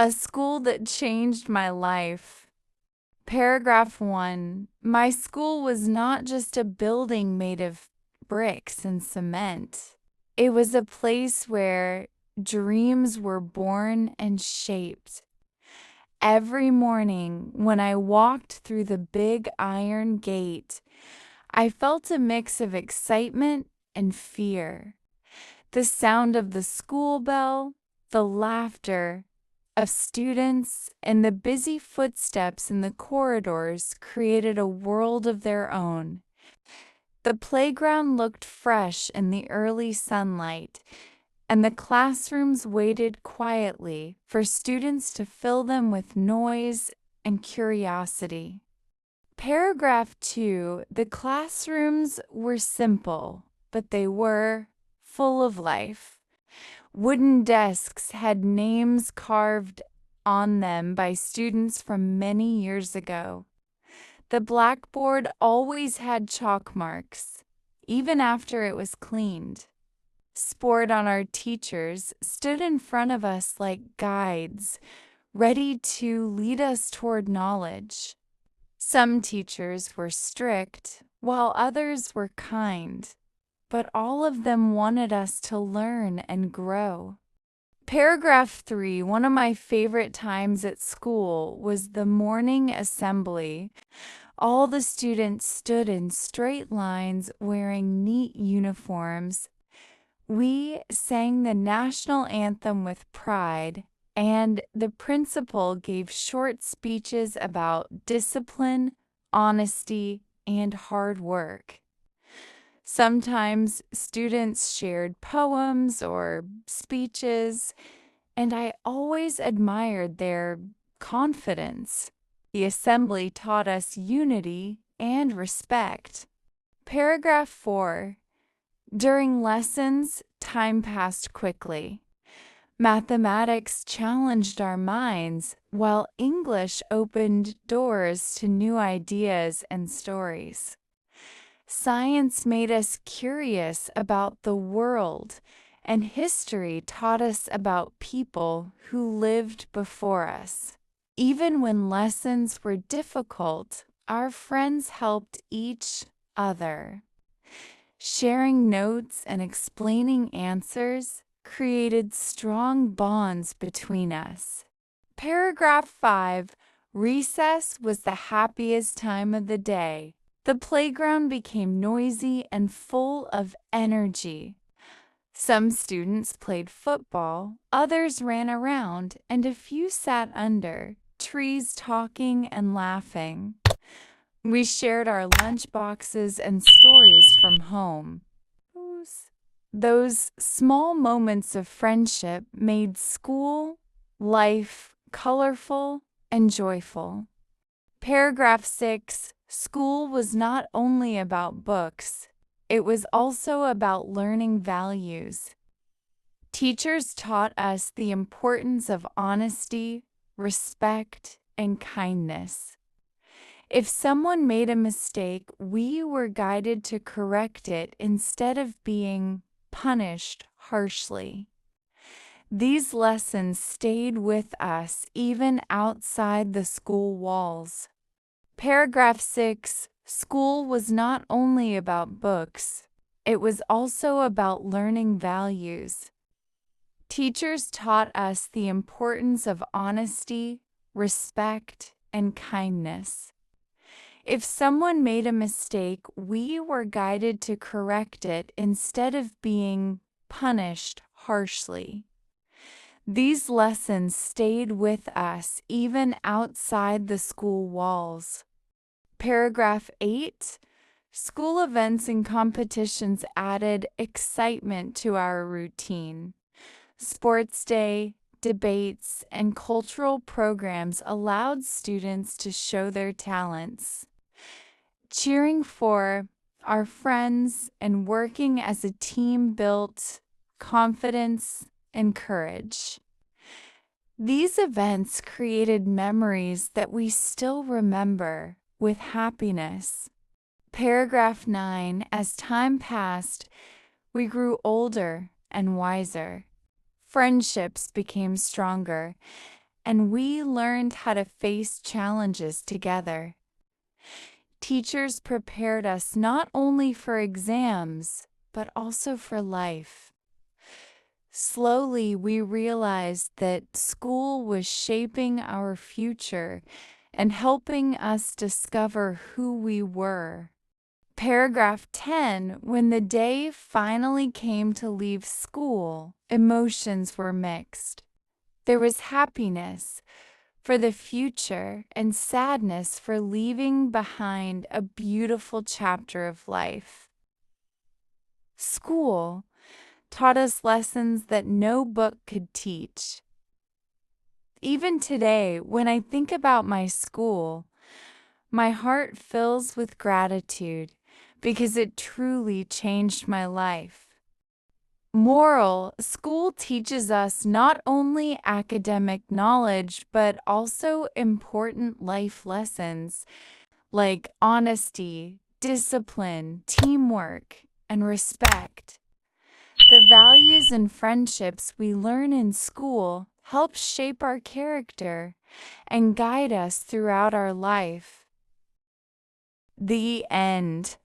A school that changed my life. Paragraph 1. My school was not just a building made of bricks and cement. It was a place where dreams were born and shaped. Every morning when I walked through the big iron gate, I felt a mix of excitement and fear. The sound of the school bell, the laughter of students, and the busy footsteps in the corridors created a world of their own. The playground looked fresh in the early sunlight, and the classrooms waited quietly for students to fill them with noise and curiosity. Paragraph 2. The classrooms were simple, but they were full of life. Wooden desks had names carved on them by students from many years ago. The blackboard always had chalk marks, even after it was cleaned. Sport on our teachers stood in front of us like guides, ready to lead us toward knowledge. Some teachers were strict, while others were kind, but all of them wanted us to learn and grow. Paragraph 3. One of my favorite times at school was the morning assembly. All the students stood in straight lines wearing neat uniforms. We sang the national anthem with pride, and the principal gave short speeches about discipline, honesty, and hard work. Sometimes students shared poems or speeches, and I always admired their confidence. The assembly taught us unity and respect. Paragraph 4. During lessons, time passed quickly. Mathematics challenged our minds, while English opened doors to new ideas and stories. Science made us curious about the world, and history taught us about people who lived before us. Even when lessons were difficult, our friends helped each other. Sharing notes and explaining answers created strong bonds between us. Paragraph 5. Recess was the happiest time of the day. The playground became noisy and full of energy. Some students played football, others ran around, and a few sat under trees talking and laughing. We shared our lunch boxes and stories from home. Those small moments of friendship made school life colorful and joyful. Paragraph 6. School was not only about books, it was also about learning values. Teachers taught us the importance of honesty, respect, and kindness. If someone made a mistake, we were guided to correct it instead of being punished harshly. These lessons stayed with us even outside the school walls. Paragraph 6. School was not only about books, it was also about learning values. Teachers taught us the importance of honesty, respect, and kindness. If someone made a mistake, we were guided to correct it instead of being punished harshly. These lessons stayed with us even outside the school walls. Paragraph 8. School events and competitions added excitement to our routine. Sports day, debates, and cultural programs allowed students to show their talents. Cheering for our friends and working as a team built confidence and courage. These events created memories that we still remember with happiness. Paragraph 9. As time passed, we grew older and wiser. Friendships became stronger, and we learned how to face challenges together. Teachers prepared us not only for exams, but also for life. Slowly, we realized that school was shaping our future and helping us discover who we were. Paragraph 10, when the day finally came to leave school, emotions were mixed. There was happiness for the future and sadness for leaving behind a beautiful chapter of life. School taught us lessons that no book could teach. Even today, when I think about my school, my heart fills with gratitude because it truly changed my life. Moral: school teaches us not only academic knowledge, but also important life lessons like honesty, discipline, teamwork, and respect. The values and friendships we learn in school help shape our character and guide us throughout our life. The end.